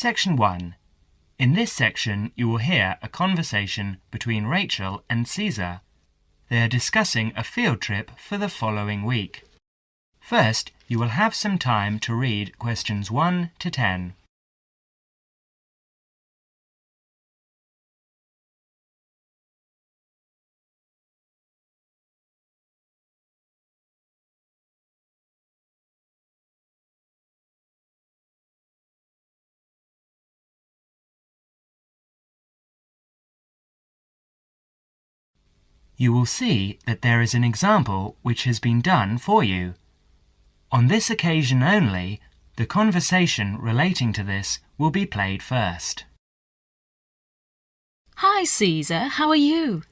Section 1. In this section, you will hear a conversation between Rachel and Caesar. They are discussing a field trip for the following week. First, you will have some time to read questions 1 to 10. You will see that there is an example which has been done for you. On this occasion only, the conversation relating to this will be played first. Hi, Caesar. How are you?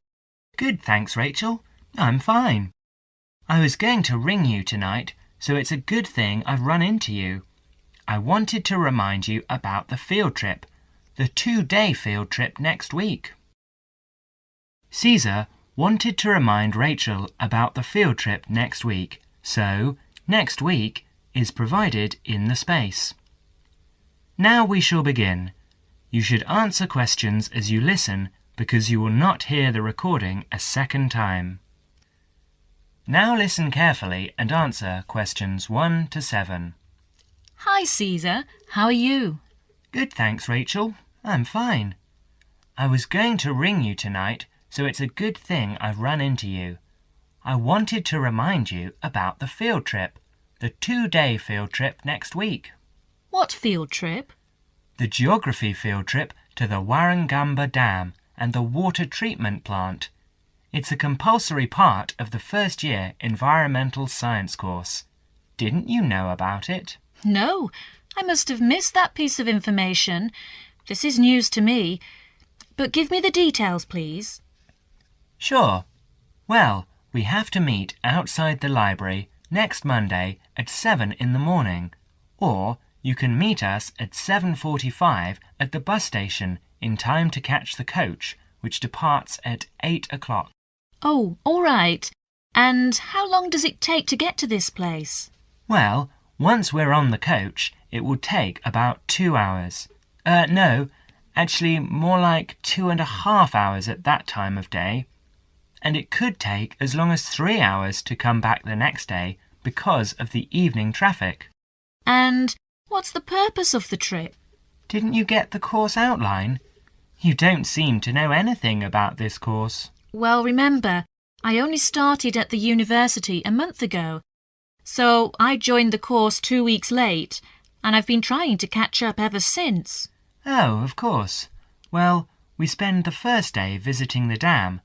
Good, thanks, Rachel. I'm fine. I was going to ring you tonight, so it's a good thing I've run into you. I wanted to remind you about the field trip, the 2-day field trip next week. Caesar wanted to remind Rachel about the field trip next week, so next week is provided in the space. Now we shall begin. You should answer questions as you listen because you will not hear the recording a second time. Now listen carefully and answer questions 1 to 7. Hi, Caesar. How are you? Good, thanks, Rachel. I'm fine. I was going to ring you tonight, so it's a good thing I've run into you. I wanted to remind you about the field trip, the 2-day field trip next week. What field trip? The geography field trip to the Warragamba Dam and the water treatment plant. It's a compulsory part of the first year environmental science course. Didn't you know about it? No, I must have missed that piece of information. This is news to me. But give me the details, please. Sure. Well, we have to meet outside the library next Monday at 7 in the morning, or you can meet us at 7:45 at the bus station in time to catch the coach, which departs at 8 o'clock. Oh, all right. And how long does it take to get to this place? Well, once we're on the coach, it will take about 2 hours. No, actually more like 2.5 hours at that time of day. And it could take as long as 3 hours to come back the next day because of the evening traffic. And what's the purpose of the trip? Didn't you get the course outline? You don't seem to know anything about this course. Well, remember, I only started at the university a month ago, so I joined the course 2 weeks late, and I've been trying to catch up ever since. Oh, of course. Well, we spend the first day visiting the dam.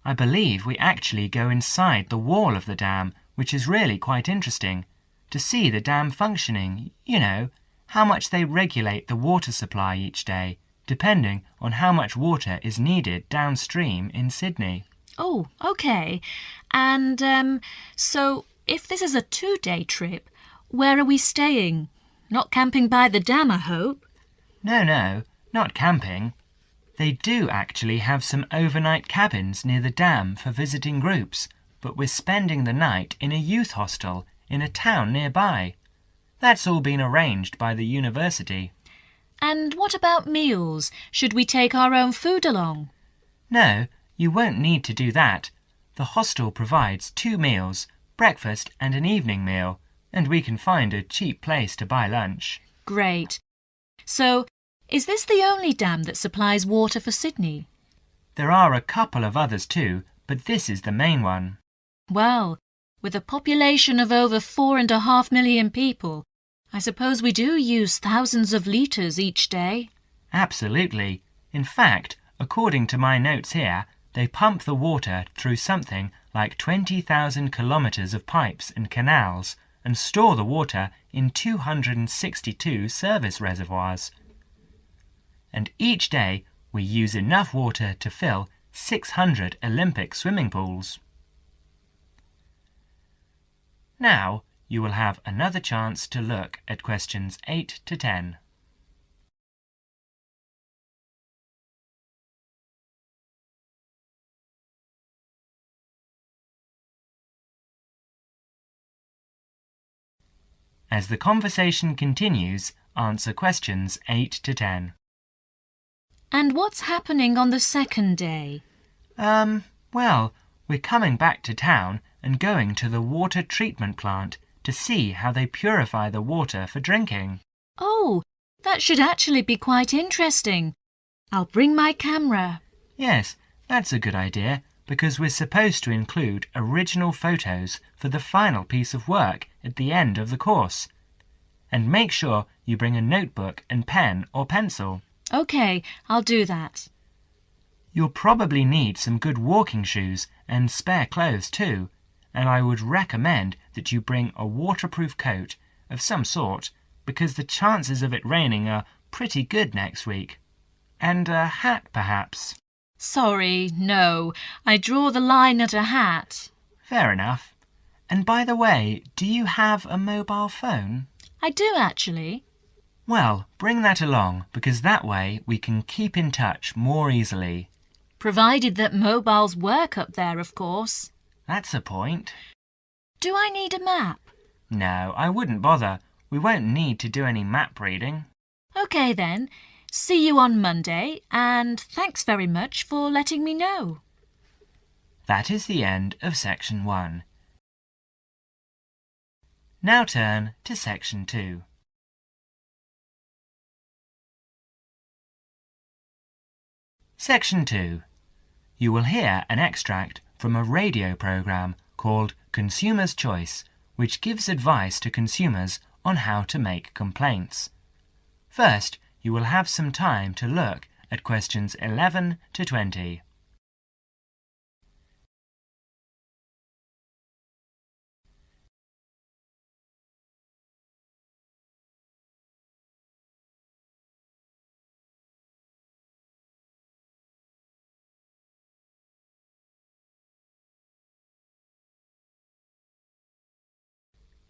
I believe we actually go inside the wall of the dam, which is really quite interesting, to see the dam functioning, you know, how much they regulate the water supply each day, depending on how much water is needed downstream in Sydney. Oh, okay. And, so if this is a 2-day trip, where are we staying? Not camping by the dam, I hope? No, not camping. They do actually have some overnight cabins near the dam for visiting groups, but we're spending the night in a youth hostel in a town nearby. That's all been arranged by the university. And what about meals? Should we take our own food along? No, you won't need to do that. The hostel provides 2 meals, breakfast and an evening meal, and we can find a cheap place to buy lunch. Great. So, is this the only dam that supplies water for Sydney? There are a couple of others too, but this is the main one. Well, with a population of over 4.5 million people, I suppose we do use thousands of litres each day. Absolutely. In fact, according to my notes here, they pump the water through something like 20,000 kilometres of pipes and canals and store the water in 262 service reservoirs. And each day we use enough water to fill 600 Olympic swimming pools. Now you will have another chance to look at questions 8 to 10. As the conversation continues, answer questions 8 to 10. And what's happening on the second day? Well, we're coming back to town and going to the water treatment plant to see how they purify the water for drinking. Oh, that should actually be quite interesting. I'll bring my camera. Yes, that's a good idea, because we're supposed to include original photos for the final piece of work at the end of the course. And make sure you bring a notebook and pen or pencil. OK, I'll do that. You'll probably need some good walking shoes and spare clothes too, and I would recommend that you bring a waterproof coat of some sort, because the chances of it raining are pretty good next week. And a hat, perhaps. Sorry, no. I draw the line at a hat. Fair enough. And by the way, do you have a mobile phone? I do, actually. Well, bring that along, because that way we can keep in touch more easily. Provided that mobiles work up there, of course. That's a point. Do I need a map? No, I wouldn't bother. We won't need to do any map reading. OK then. See you on Monday, and thanks very much for letting me know. That is the end of Section 1. Now turn to Section 2. Section 2. You will hear an extract from a radio program called Consumer's Choice, which gives advice to consumers on how to make complaints. First, you will have some time to look at questions 11 to 20.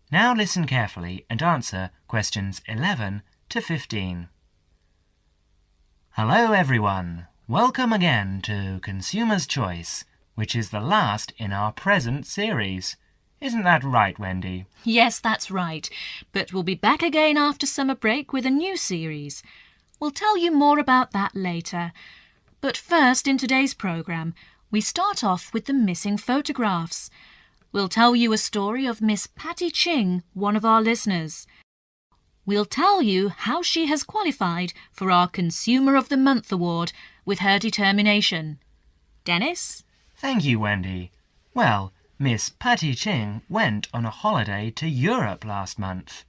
Now listen carefully and answer questions 11 to 15. Hello everyone! Welcome again to Consumer's Choice, which is the last in our present series. Isn't that right, Wendy? Yes, that's right. But we'll be back again after summer break with a new series. We'll tell you more about that later. But first, in today's programme, we start off with the missing photographs. We'll tell you a story of Miss Patty Ching, one of our listeners. We'll tell you how she has qualified for our Consumer of the Month award with her determination. Dennis? Thank you, Wendy. Well, Miss Patty Ching went on a holiday to Europe last month.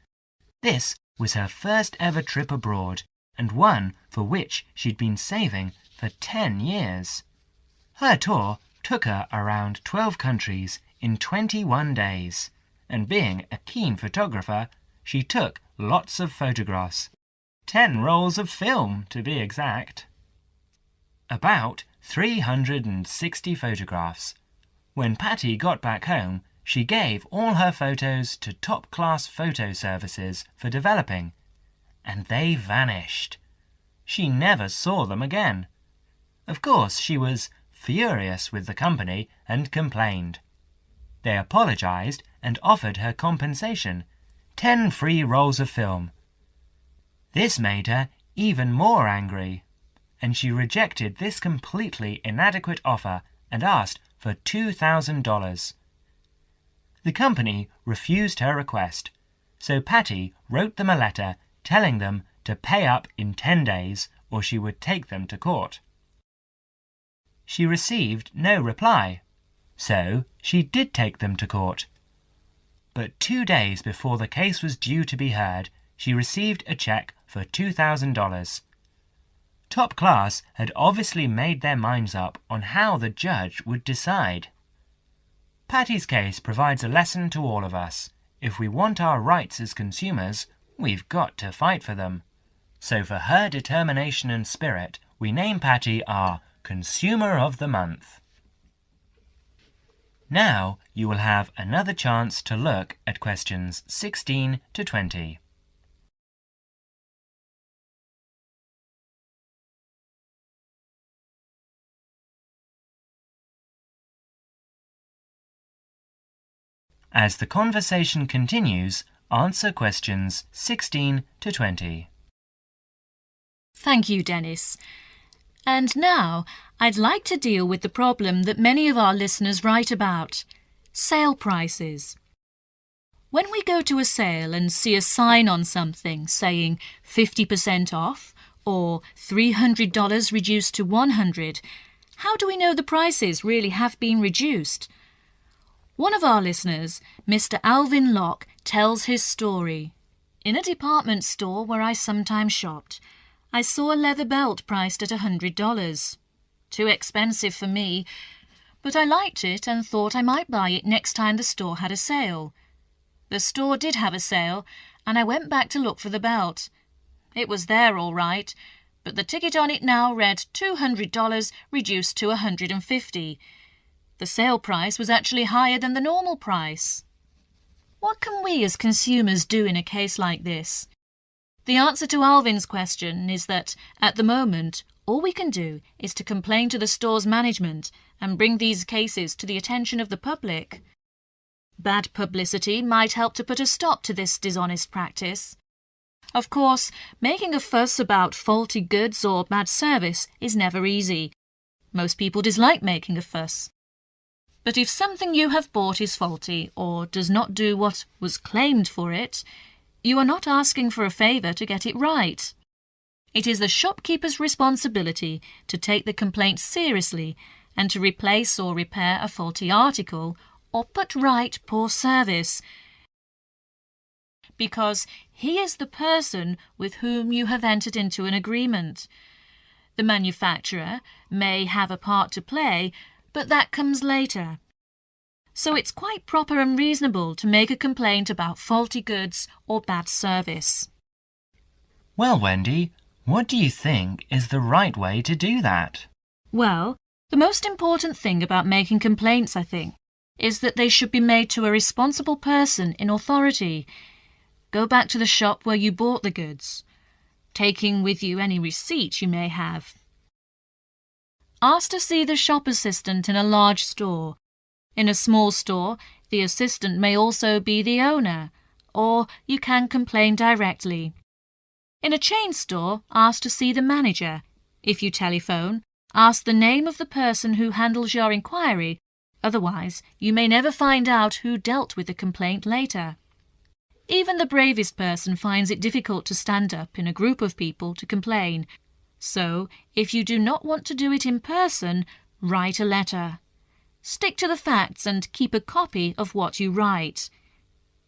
This was her first ever trip abroad, and one for which she'd been saving for 10 years. Her tour took her around 12 countries in 21 days, and being a keen photographer, she took lots of photographs. 10 rolls of film, to be exact. About 360 photographs. When Patty got back home, she gave all her photos to top-class photo services for developing, and they vanished. She never saw them again. Of course, she was furious with the company and complained. They apologised and offered her compensation, 10 free rolls of film. This made her even more angry, and she rejected this completely inadequate offer and asked for $2,000. The company refused her request, so Patty wrote them a letter telling them to pay up in 10 days or she would take them to court. She received no reply, so she did take them to court. But 2 days before the case was due to be heard, she received a cheque for $2,000. Top Class had obviously made their minds up on how the judge would decide. Patty's case provides a lesson to all of us. If we want our rights as consumers, we've got to fight for them. So for her determination and spirit, we name Patty our Consumer of the Month. Now you will have another chance to look at questions 16 to 20. As the conversation continues, answer questions 16 to 20. Thank you, Dennis. And now I'd like to deal with the problem that many of our listeners write about: sale prices. When we go to a sale and see a sign on something saying 50% off or $300 reduced to $100, how do we know the prices really have been reduced? One of our listeners, Mr. Alvin Locke, tells his story. In a department store where I sometimes shopped, I saw a leather belt priced at $100. Too expensive for me, but I liked it and thought I might buy it next time the store had a sale. The store did have a sale, and I went back to look for the belt. It was there all right, but the ticket on it now read $200 reduced to $150. The sale price was actually higher than the normal price. What can we as consumers do in a case like this? The answer to Alvin's question is that, at the moment, all we can do is to complain to the store's management and bring these cases to the attention of the public. Bad publicity might help to put a stop to this dishonest practice. Of course, making a fuss about faulty goods or bad service is never easy. Most people dislike making a fuss. But if something you have bought is faulty or does not do what was claimed for it, you are not asking for a favour to get it right. It is the shopkeeper's responsibility to take the complaint seriously and to replace or repair a faulty article or put right poor service, because he is the person with whom you have entered into an agreement. The manufacturer may have a part to play, but that comes later. So it's quite proper and reasonable to make a complaint about faulty goods or bad service. Well, Wendy, what do you think is the right way to do that? Well, the most important thing about making complaints, I think, is that they should be made to a responsible person in authority. Go back to the shop where you bought the goods, taking with you any receipt you may have. Ask to see the shop assistant in a large store. In a small store, the assistant may also be the owner, or you can complain directly. In a chain store, ask to see the manager. If you telephone, ask the name of the person who handles your inquiry. Otherwise, you may never find out who dealt with the complaint later. Even the bravest person finds it difficult to stand up in a group of people to complain. So, if you do not want to do it in person, write a letter. Stick to the facts and keep a copy of what you write.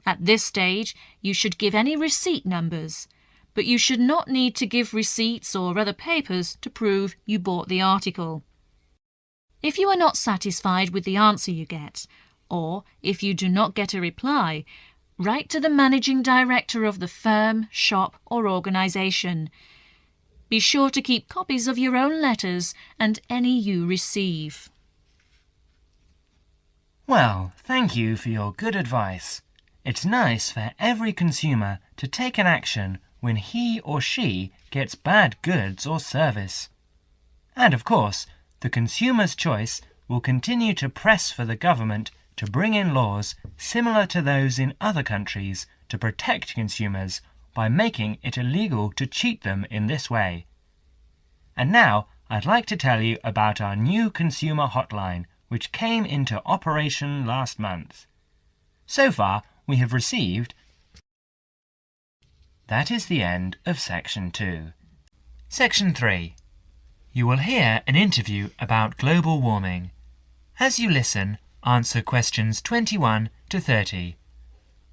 At this stage, you should give any receipt numbers, but you should not need to give receipts or other papers to prove you bought the article. If you are not satisfied with the answer you get, or if you do not get a reply, write to the managing director of the firm, shop, or organisation. Be sure to keep copies of your own letters and any you receive. Well, thank you for your good advice. It's nice for every consumer to take an action when he or she gets bad goods or service. And of course, the consumer's choice will continue to press for the government to bring in laws similar to those in other countries to protect consumers by making it illegal to cheat them in this way. And now I'd like to tell you about our new consumer hotline, which came into operation last month. So far, we have received... That is the end of Section 2. Section 3. You will hear an interview about global warming. As you listen, answer questions 21 to 30.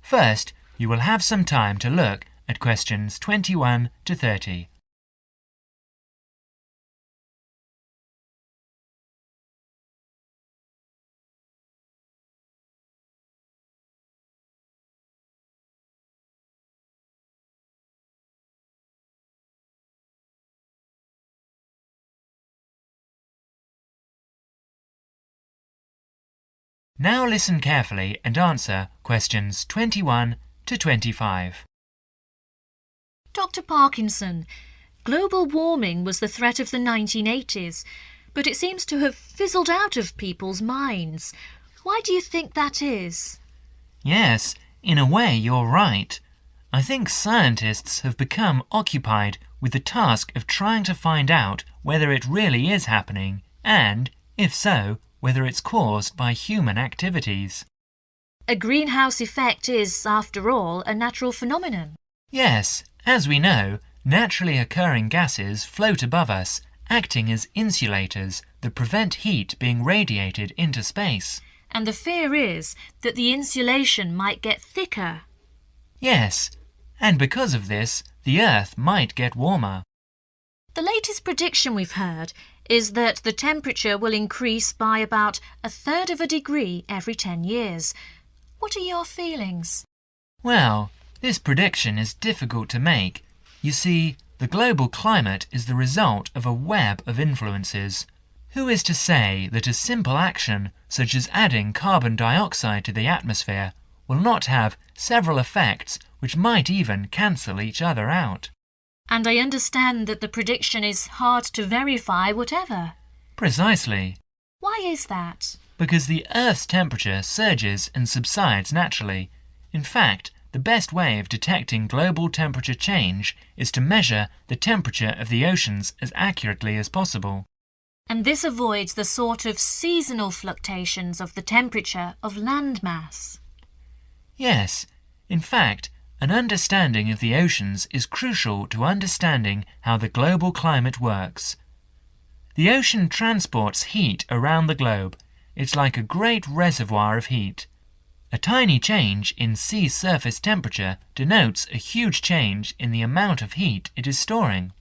First, you will have some time to look at questions 21 to 30. Now listen carefully and answer questions 21 to 25. Dr. Parkinson, global warming was the threat of the 1980s, but it seems to have fizzled out of people's minds. Why do you think that is? Yes, In a way, you're right. I think scientists have become occupied with the task of trying to find out whether it really is happening and, if so, whether it's caused by human activities. A greenhouse effect is, after all, a natural phenomenon. Yes, as we know, naturally occurring gases float above us, acting as insulators that prevent heat being radiated into space. And the fear is that the insulation might get thicker. Yes, and because of this, the Earth might get warmer. The latest prediction we've heard is that the temperature will increase by about 1/3 of a degree every 10 years. What are your feelings? Well, this prediction is difficult to make. You see, the global climate is the result of a web of influences. Who is to say that a simple action, such as adding carbon dioxide to the atmosphere, will not have several effects which might even cancel each other out? And I understand that the prediction is hard to verify whatever. Precisely. Why is that? Because the Earth's temperature surges and subsides naturally. In fact, the best way of detecting global temperature change is to measure the temperature of the oceans as accurately as possible. And this avoids the sort of seasonal fluctuations of the temperature of land mass. Yes, in fact, an understanding of the oceans is crucial to understanding how the global climate works. The ocean transports heat around the globe. It's like a great reservoir of heat. A tiny change in sea surface temperature denotes a huge change in the amount of heat it is storing.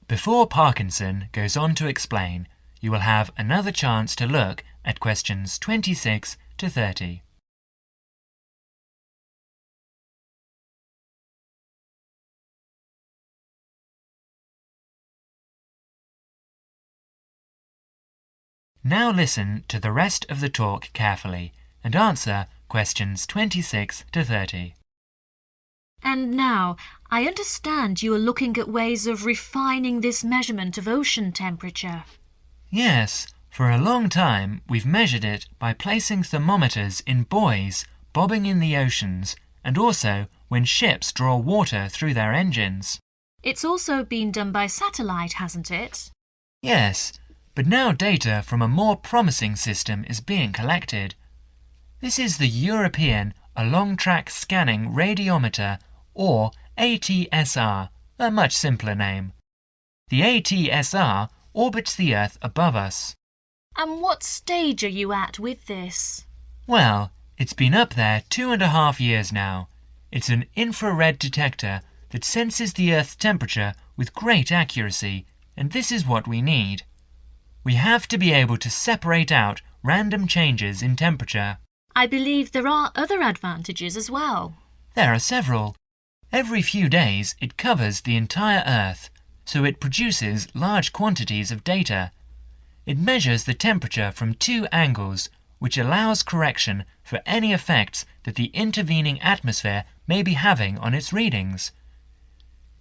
Before Parkinson goes on to explain, you will have another chance to look at questions 26 to 30. Now listen to the rest of the talk carefully and answer questions 26 to 30. And now, I understand you are looking at ways of refining this measurement of ocean temperature. Yes, for a long time we've measured it by placing thermometers in buoys bobbing in the oceans and also when ships draw water through their engines. It's also been done by satellite, hasn't it? Yes, but now data from a more promising system is being collected. This is the European Along-Track Scanning Radiometer, or ATSR, a much simpler name. The ATSR orbits the Earth above us. And what stage are you at with this? Well, it's been up there 2.5 years now. It's an infrared detector that senses the Earth's temperature with great accuracy, and this is what we need. We have to be able to separate out random changes in temperature. I believe there are other advantages as well. There are several. Every few days it covers the entire Earth, so it produces large quantities of data. It measures the temperature from 2 angles, which allows correction for any effects that the intervening atmosphere may be having on its readings.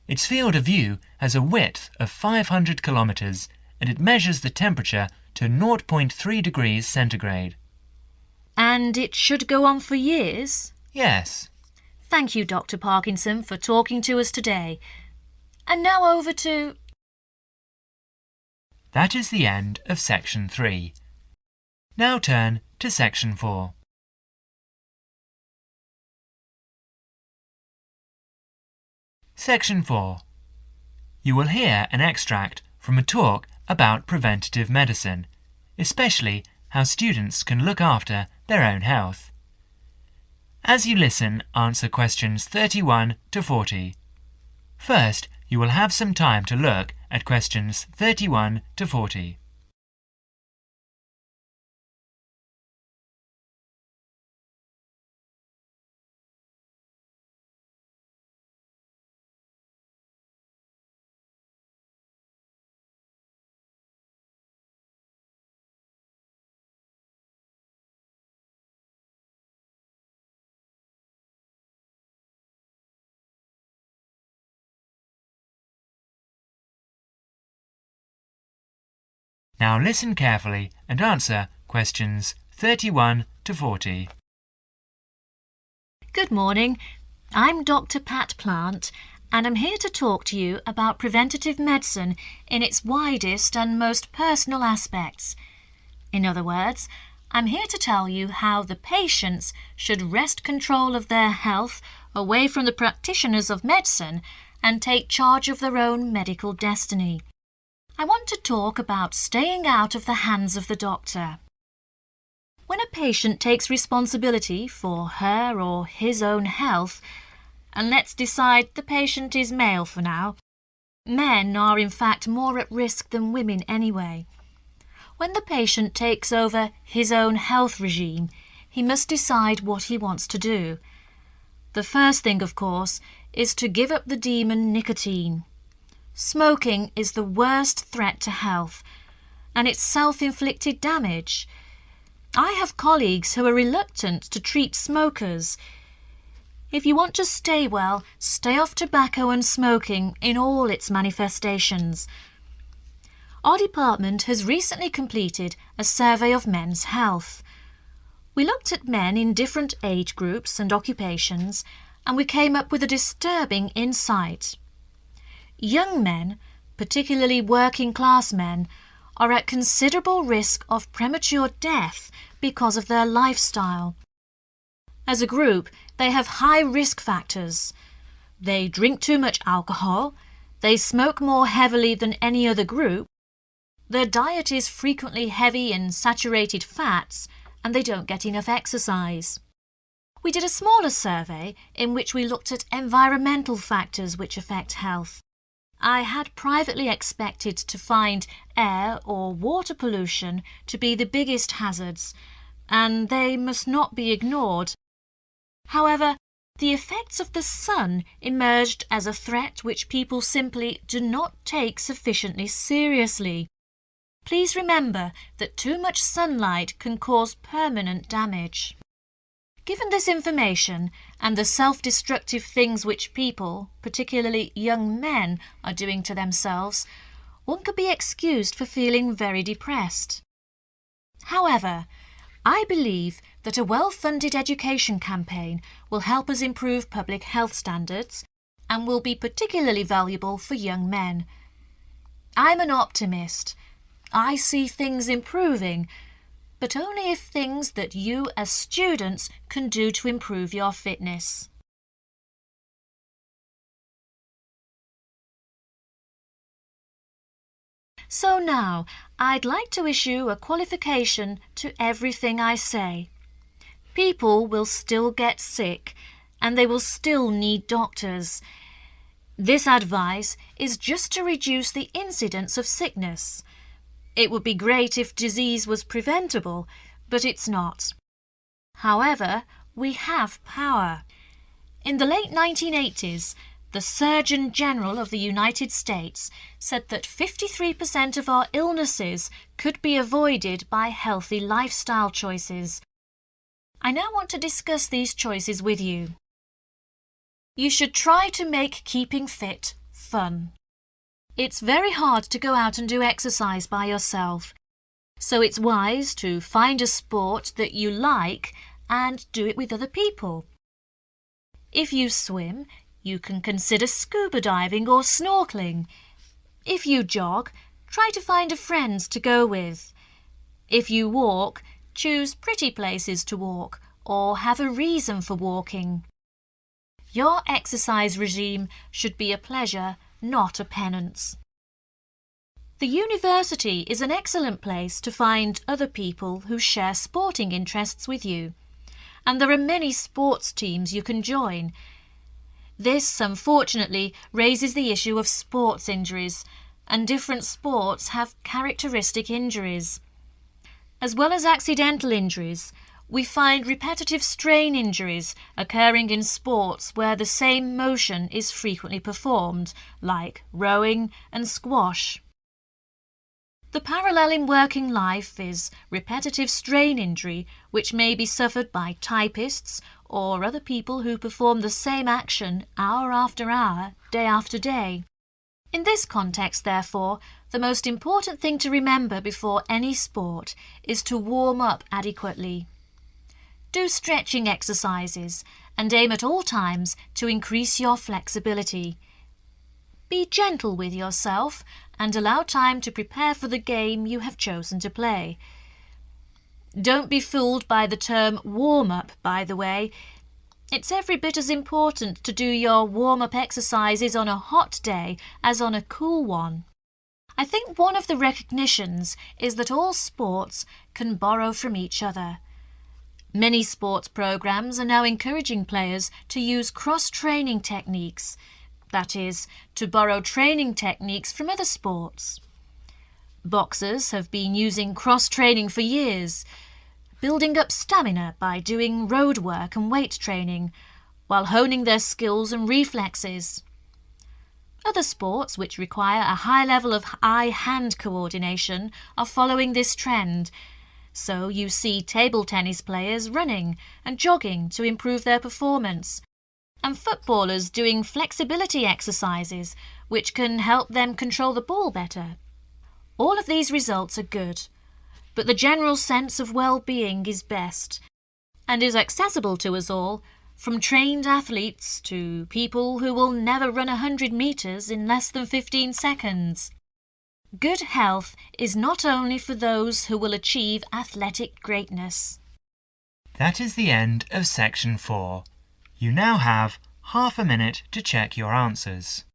Its field of view has a width of 500 kilometers, and it measures the temperature to 0.3 degrees centigrade. And it should go on for years? Yes. Thank you, Dr. Parkinson, for talking to us today. And now over to... That is the end of Section 3. Now turn to Section 4. Section 4. You will hear an extract from a talk about preventative medicine, especially how students can look after their own health. As you listen, answer questions 31 to 40. First, you will have some time to look at questions 31 to 40. Now listen carefully and answer questions 31 to 40. Good morning. I'm Dr. Pat Plant, and I'm here to talk to you about preventative medicine in its widest and most personal aspects. In other words, I'm here to tell you how the patients should wrest control of their health away from the practitioners of medicine and take charge of their own medical destiny. I want to talk about staying out of the hands of the doctor. When a patient takes responsibility for her or his own health, and let's decide the patient is male for now, men are in fact more at risk than women anyway. When the patient takes over his own health regime, he must decide what he wants to do. The first thing, of course, is to give up the demon nicotine. Smoking is the worst threat to health, and it's self-inflicted damage. I have colleagues who are reluctant to treat smokers. If you want to stay well, stay off tobacco and smoking in all its manifestations. Our department has recently completed a survey of men's health. We looked at men in different age groups and occupations, and we came up with a disturbing insight. Young men, particularly working class men, are at considerable risk of premature death because of their lifestyle. As a group, they have high risk factors. They drink too much alcohol, they smoke more heavily than any other group, their diet is frequently heavy in saturated fats, and they don't get enough exercise. We did a smaller survey in which we looked at environmental factors which affect health. I had privately expected to find air or water pollution to be the biggest hazards, and they must not be ignored. However, the effects of the sun emerged as a threat which people simply do not take sufficiently seriously. Please remember that too much sunlight can cause permanent damage. Given this information and the self-destructive things which people, particularly young men, are doing to themselves, one could be excused for feeling very depressed. However, I believe that a well-funded education campaign will help us improve public health standards and will be particularly valuable for young men. I'm an optimist. I see things improving, but only if things that you as students can do to improve your fitness. So now, I'd like to issue a qualification to everything I say. People will still get sick, and they will still need doctors. This advice is just to reduce the incidence of sickness. It would be great if disease was preventable, but it's not. However, we have power. In the late 1980s, the Surgeon General of the United States said that 53% of our illnesses could be avoided by healthy lifestyle choices. I now want to discuss these choices with you. You should try to make keeping fit fun. It's very hard to go out and do exercise by yourself, so it's wise to find a sport that you like and do it with other people. If you swim, you can consider scuba diving or snorkeling. If you jog, try to find a friend to go with. If you walk, choose pretty places to walk or have a reason for walking. Your exercise regime should be a pleasure, not a penance. The university is an excellent place to find other people who share sporting interests with you, and there are many sports teams you can join. This, unfortunately, raises the issue of sports injuries, and different sports have characteristic injuries. As well as accidental injuries, we find repetitive strain injuries occurring in sports where the same motion is frequently performed, like rowing and squash. The parallel in working life is repetitive strain injury, which may be suffered by typists or other people who perform the same action hour after hour, day after day. In this context, therefore, the most important thing to remember before any sport is to warm up adequately. Do stretching exercises and aim at all times to increase your flexibility. Be gentle with yourself and allow time to prepare for the game you have chosen to play. Don't be fooled by the term warm-up, by the way. It's every bit as important to do your warm-up exercises on a hot day as on a cool one. I think one of the recognitions is that all sports can borrow from each other. Many sports programs are now encouraging players to use cross-training techniques, that is, to borrow training techniques from other sports. Boxers have been using cross-training for years, building up stamina by doing road work and weight training, while honing their skills and reflexes. Other sports which require a high level of eye-hand coordination are following this trend. So you see table tennis players running and jogging to improve their performance, and footballers doing flexibility exercises which can help them control the ball better. All of these results are good, but the general sense of well-being is best and is accessible to us all, from trained athletes to people who will never run 100 metres in less than 15 seconds. Good health is not only for those who will achieve athletic greatness. That is the end of section 4. You now have half a minute to check your answers.